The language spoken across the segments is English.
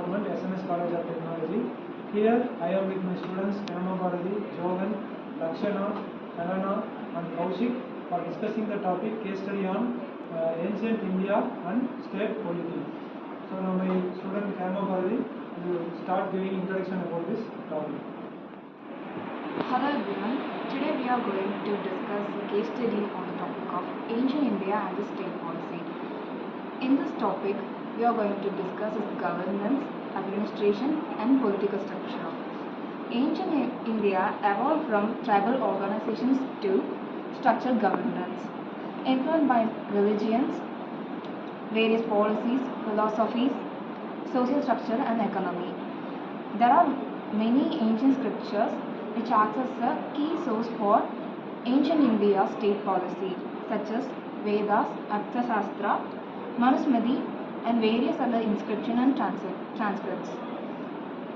department, SNS College of Technology. Here I am with my students Kanama Bharati, Jogan, Lakshana, Helena and Kaushik for discussing the topic case study on ancient India and state polity. So now my student Kanama Bharati will start giving introduction about this topic. Hello everyone, today we are going to discuss a case study on the topic of ancient India and the state policy. In this topic, we are going to discuss its governance, administration and political structure. Ancient India evolved from tribal organizations to structured governance, influenced by religions, various policies, philosophies, social structure and economy. There are many ancient scriptures which acts as a key source for ancient India's state policy, such as Vedas, Arthashastra, Manusmriti, and various other inscriptions and transcripts.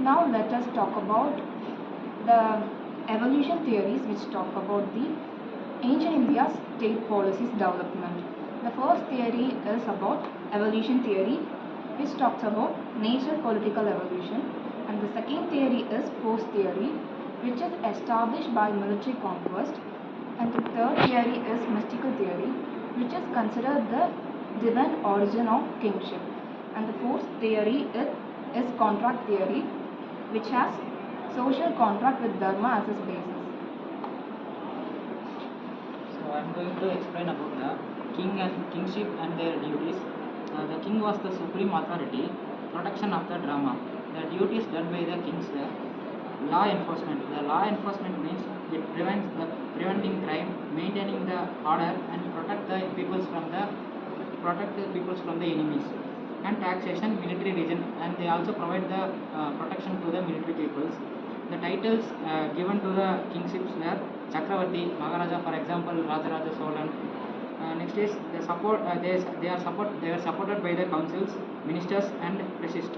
Now let us talk about the evolution theories which talk about the ancient India's state policies development. The first theory is about evolution theory, which talks about natural political evolution, and the second theory is force theory, which is established by military conquest, and the third theory is mystical theory, which is considered the divine origin of kingship, and the fourth theory is contract theory, which has social contract with dharma as its basis. So I am going to explain about the king and kingship and their duties. The king was the supreme authority, protection of the drama. The duties done by the kings were law enforcement. The law enforcement means it prevents preventing crime, maintaining the order, and protect the peoples from the enemies. And taxation, military region, and they also provide the protection to the military peoples. The titles given to the kingships were Chakravarti, Maharaja, for example, Rajaraja Solan. Next is the support. They are supported by the councils, ministers, and priests.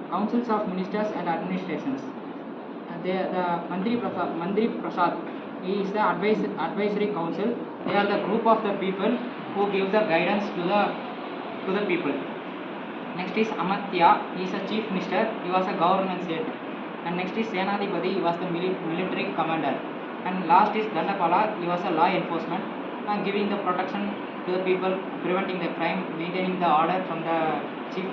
Councils of ministers and administrations. The Mandri Prasad, he is the advisory council. They are the group of the people who give the guidance to the people. Next is Amatya, he is a chief minister. He was a governance head. And next is Senadipati, he was the military commander. And last is Dandapala, he was a law enforcement, giving the protection to the people, preventing the crime, maintaining the order from the chief,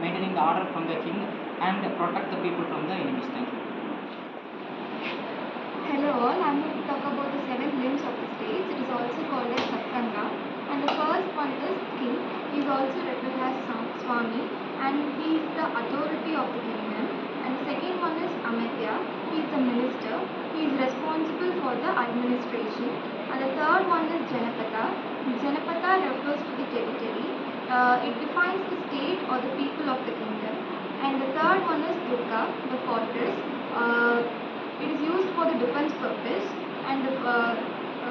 maintaining the order from the king, and protect the people from the enemies. Thank you. Hello all, I am going to talk about the 7 limbs of the states. It is also called as Satkanda, and the first one is king. He is also referred as Swami, and he is the authority of the kingdom. And the second one is Amatya. He is the minister. He is responsible for the administration. And the third one is Janapata. Janapata refers to the territory. It defines the state or the people of the kingdom. And the third one is Durga, the fortress. It is used for the defense purpose. And the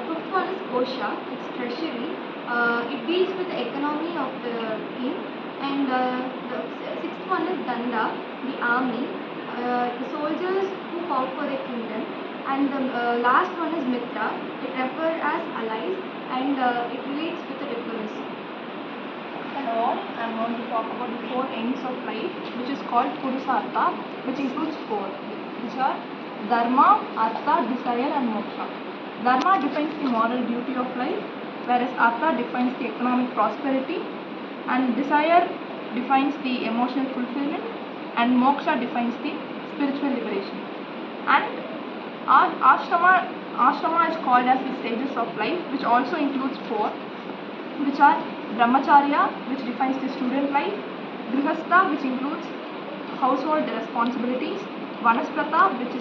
fifth one is Kosha, it's treasury. It deals with the economy of the king. And the sixth one is Danda, the army, the soldiers who fought for the kingdom. And the last one is Mitra, it refers as allies, and it relates with the diplomacy. Hello all, I am going to talk about the 4 aims of life, which is called Purusartha, which includes 4, which are Dharma, Artha, Desire and Moksha. Dharma defines the moral duty of life, whereas Artha defines the economic prosperity, and Desire defines the emotional fulfillment, and Moksha defines the spiritual liberation. And Ashrama is called as the stages of life, which also includes 4, which are Brahmacharya, which defines the student life, Grihastha, which includes household responsibilities, Vanasprata, which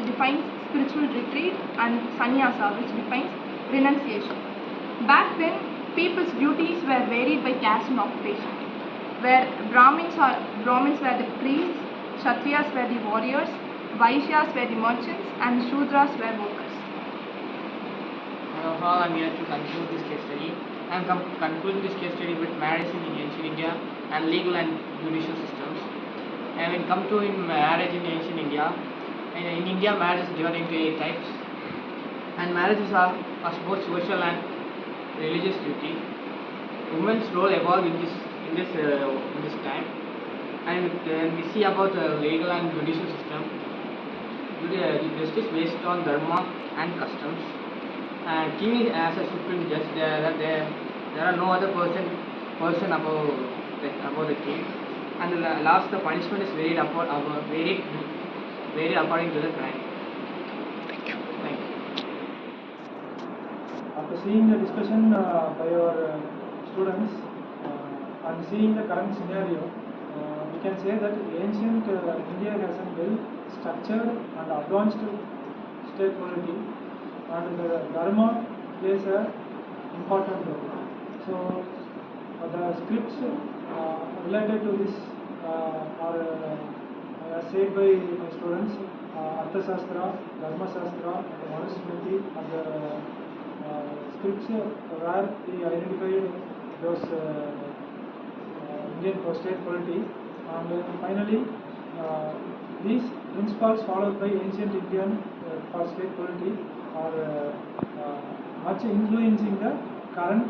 defines spiritual retreat, and Sannyasa, which defines renunciation. Back then, people's duties were varied by caste and occupation, where Brahmins were the priests, Kshatriyas were the warriors, Vaishyas were the merchants, and Shudras were workers. I am here to conclude this case study. I am concluding this case study with marriage in ancient India and legal and judicial systems. And when come to marriage in ancient India, in India marriage is divided into 8 types, and marriages are both social and religious duty. Women's role evolved in this time. And when we see about the legal and judicial system, justice based on dharma and customs. King is as a supreme judge. There are no other person above the king. And the last, the punishment is varied according to the crime. Thank you. After seeing the discussion by our students and seeing the current scenario, we can say that ancient India has a well structured and advanced state polity, and the dharma plays a important role. So the scripts related to this are as said by my students, Artha Shastra, Dharma Shastra, and Manusmriti are the scripts where we identified those Indian state polity, and finally these principles followed by ancient Indian for state polity are much influencing the current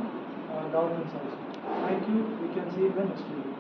governments also. Thank you. We can see in the next video.